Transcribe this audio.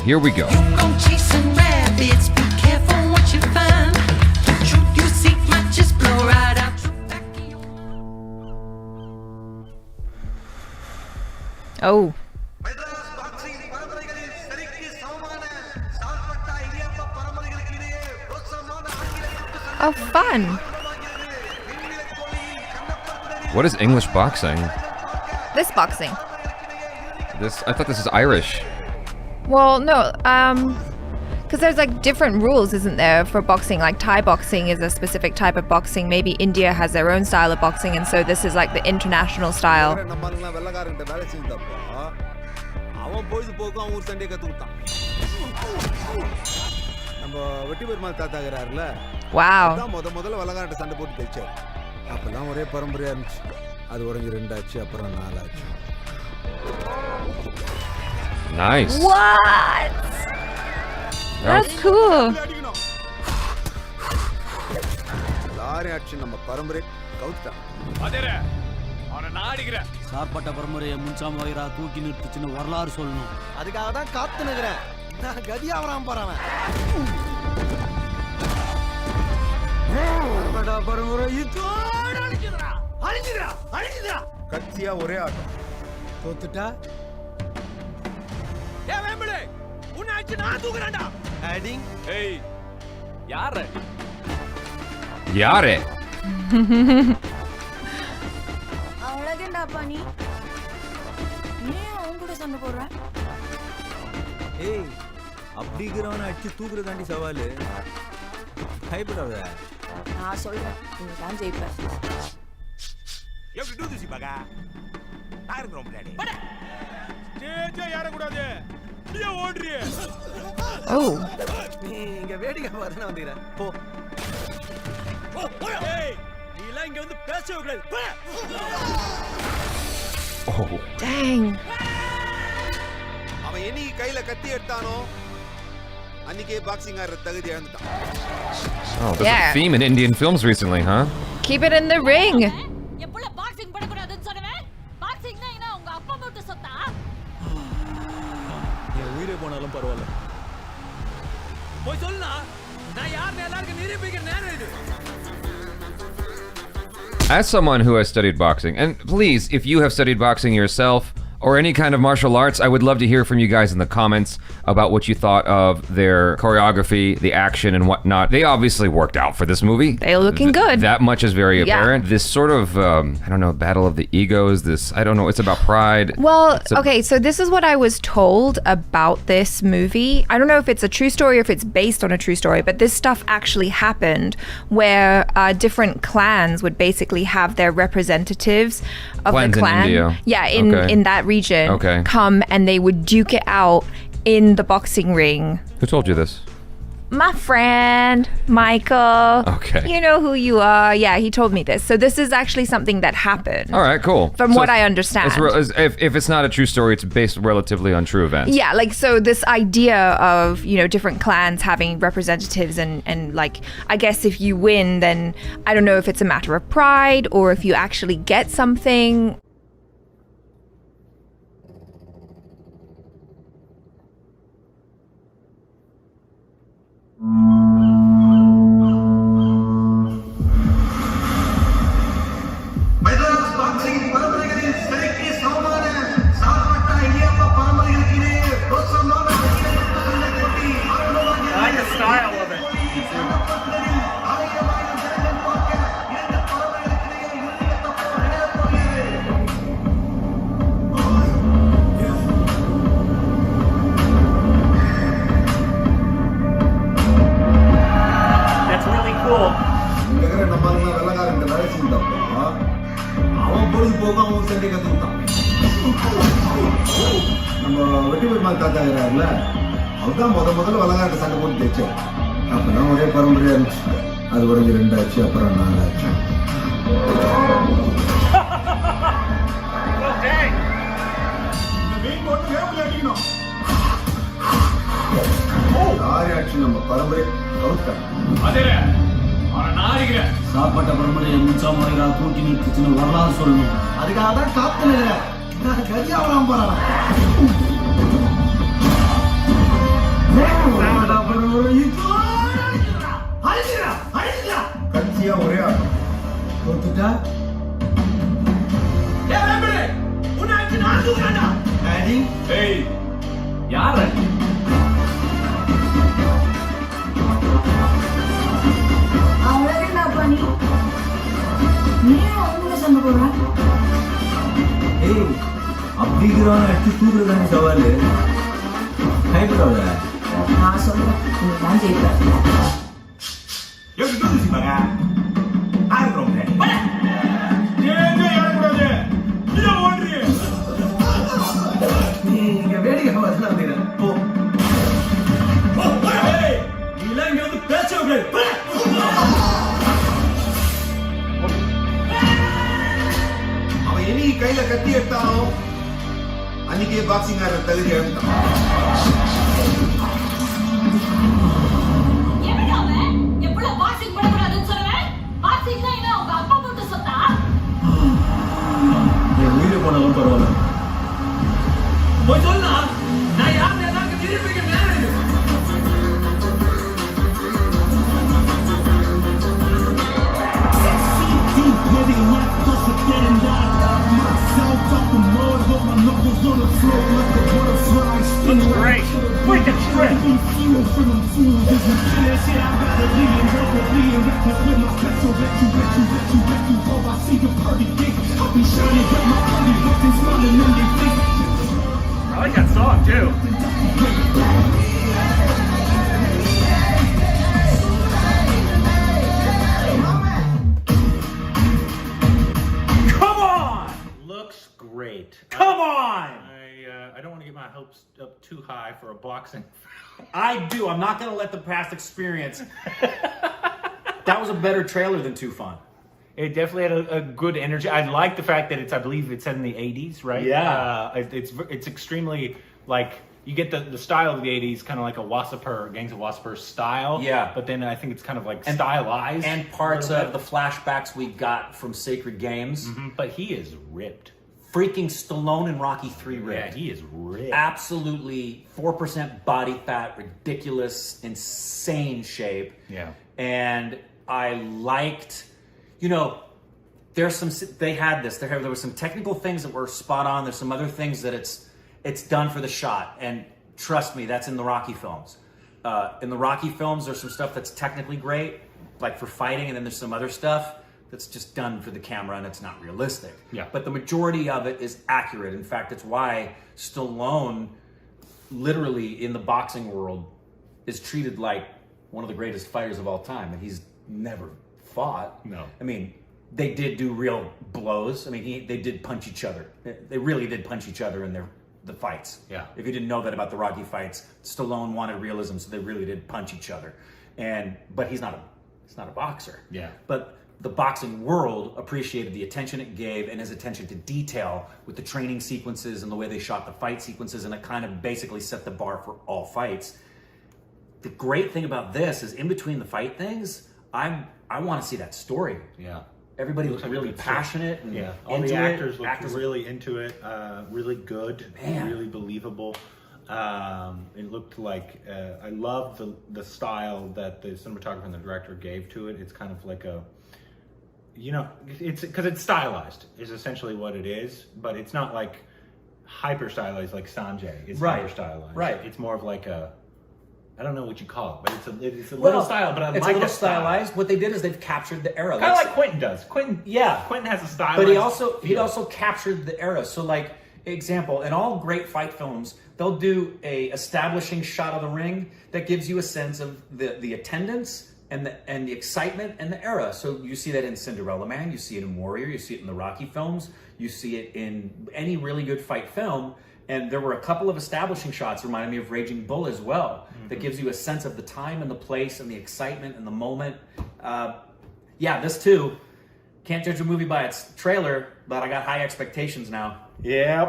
here we go. Oh. Oh, fun. What is English boxing? This boxing. I thought this is Irish. Well, no, because there's like different rules, isn't there, for boxing? Like Thai boxing is a specific type of boxing. Maybe India has their own style of boxing, and so this is like the international style. Wow. Nice. What? That's cool. sarpatta parambarai munchama vaira தூக்கி நிறுத்துச்சுன்னு வரலாறு சொல்லணும். அதுக்காக தான் காத்து நிக்கிறேன். நான் கதி ஆவறான் பாறவன். sarpatta parambarai இதோட அழிஞ்சிரா. அழிஞ்சிரா. கத்தியா ஒரே ஆட்டம். தோத்துட்டா? ஏய் வேம்பளே, உன்னை அடிச்சு நான் தூக்குறேன்டா. ஹேடிங். ஏய். யாரே? Yare. அழகேண்டாப்பா நீ அவங்க கூட சண்டை போடுற? ஏய் அப்படிங்கறவனை அடிச்சு தூக்குறதாண்டி சவால். பயப்படாத. நான் சொல்றேன் நீ தான் ஜெயிப்ப. எப்படி டூ திஸ் பகா? யாருக்கு ரொம்ப டாடி? பட. ஜே யார கூடாது. நீ ஓடுறியே. Oh. நீ இங்க வேடிக்கை பார்த்து நான் வந்துறேன். போ. ஏய் நீ எல்லாம் இங்க வந்து பேசவே கூடாது. போ. Oh. Dang. அவன் என்னைக்கு கையில கத்தி எடுத்தானோ அன்னைக்கே பாக்ஸிங் ஆடுற தகுதி இழந்துட்டான். Oh, there's a theme in Indian films recently, huh? Keep it in the ring. எப்பல பாக்ஸிங் பண்ண கூடாதுன்னு சொன்னேன். பாக்ஸிங்னா என்ன உங்க அப்பா மட்டும் சொத்தா? நீ உயிரே போனாலும் பரவாயில்லை. போய் சொல்லுடா. நான் யார்னே எல்லாருக்கும் நிரூபிக்கிற நேரம் இது. As someone who has studied boxing, and please, if you have studied boxing yourself, or any kind of martial arts, I would love to hear from you guys in the comments about what you thought of their choreography, the action, and whatnot. They obviously worked out for this movie. They're looking good. That much is very apparent. This sort of, I don't know, battle of the egos, I don't know, it's about pride. Well, okay, so this is what I was told about this movie. I don't know if it's a true story or if it's based on a true story, but this stuff actually happened where different clans would basically have their representatives of Clans the clan. in India. Yeah, Okay. in that region come and they would duke it out in the boxing ring. Who told you this? My friend, Michael. Okay. You know who you are. Yeah, he told me this. So this is actually something that happened. All right, cool. From what I understand. If it's not a true story, it's based relatively on true events. Yeah, like, so this idea of, you know, different clans having representatives and like, I guess if you win, then I don't know if it's a matter of pride or if you actually get something. அதுதான் முதல்ல வளகாட்ட சண்டை போட்டு தைச்சேன். அப்பதான் ஒரே பரம்பரையா இருந்துச்சு. அது உடஞ்சி 2 ஆச்சு, அப்புறம் 4 ஆச்சு. ஆரிய ஆச்சு நம்ம பரம்பரை கவுத்தான். sarpatta parambarai munchama vaira தூக்கி நிறுத்துச்சுன்னு வரலாறு சொல்லணும். அதுக்காக தான் காத்து நிக்கிறேன். நான் கதி ஆவறான் பாறவன். கட்சியா ஒரே ஆட்டம் தோத்துட்டா ஆடி ஏய் யார் ஏய் அப்படிங்கிறவன அடிச்சு தூக்குறதான சவாலு பயப்படாத நான் சொல்றேன் நீ தான் ஜெயிப்ப எப்படி தூக்கிப்பாங்க ஆயிரம் ஏன் யாரக்கூடாது நீ ஓடுறீ நீ இங்க வேடிக்கை வரலாம் போ நீ எல்லாம் இங்க வந்து பேச அவன் என்னைக்கு கையில கத்தி எடுத்தானோ அன்னைக்கே பாக்ஸிங் ஆடுற தகுதி எடுத்தான் எப்படி அவன் எவ்வளவு பாக்ஸிங் பண்ணக்கூடாதுன்னு சொல்லுவேன் பாக்ஸிங்னா என்ன உங்க அப்பா போட்டு சொத்தா என் உயிரை போனாலும் பரவாயில்ல போய் சொல்லா நான் யார் எல்லாருக்கும் திருப்பி நேரம் Looks great. Freaking strip. I like that song too. Come on! Looks great. Come on! I don't want to get my hopes up too high for a boxing. I do. I'm not going to let the past experience. That was a better trailer than Too Fun. It definitely had a good energy. I like the fact that I believe it's set in the 80s, right? Yeah. It's extremely, like, you get the style of the 80s, kind of like a Wassper, Gangs of Wassper style. Yeah. But then I think it's kind of like stylized. And parts of the flashbacks we got from Sacred Games. Mhm. But he is ripped. Freaking Stallone in Rocky 3 Yeah, ripped. he is ripped. Absolutely 4% body fat, ridiculous, insane shape. Yeah. And I liked, you know, there were some technical things that were spot on. There's some other things that it's done for the shot. And trust me, that's in the Rocky films. In the Rocky films, there's some stuff that's technically great, like for fighting, and then there's some other stuff that's just done for the camera and it's not realistic. Yeah. But the majority of it is accurate. In fact, it's why Stallone, literally in the boxing world, is treated like one of the greatest fighters of all time, and he's never fought. No. I mean, they did do real blows. I mean, they did punch each other. They really did punch each other in the fights. Yeah. If you didn't know that about the Rocky fights, Stallone wanted realism, so they really did punch each other. But he's not a boxer. Yeah. But the boxing world appreciated the attention it gave and his attention to detail with the training sequences and the way they shot the fight sequences, and it kind of basically set the bar for all fights. The great thing about this is in between the fight things, I want to see that story. Yeah. Everybody Looks looked like a really good story. passionate and Yeah, all into the actors it. looked really into it, really good, Man. really believable. It looked like I love the style that the cinematographer and the director gave to it. It's kind of like a, you know, it's because it's stylized is essentially what it is, but it's not like hyper stylized like Sanjay. It's Right. hyper stylized. Right. It's more of like a, I don't know what you call it, but it's a little style. But I it's like a little that style. stylized. What they did is they've captured the era. Kind of That's- like Quentin does. Quentin has a style. But he also captured the era. So, like, example, in all great fight films, they'll do a establishing shot of the ring that gives you a sense of the attendance and the excitement and the era. So you see that in Cinderella Man, you see it in Warrior, you see it in the Rocky films, you see it in any really good fight film. And there were a couple of establishing shots, reminding me of Raging Bull as well, that gives you a sense of the time and the place and the excitement and the moment. Yeah, this too. Can't judge a movie by its trailer, but I got high expectations now. Yep.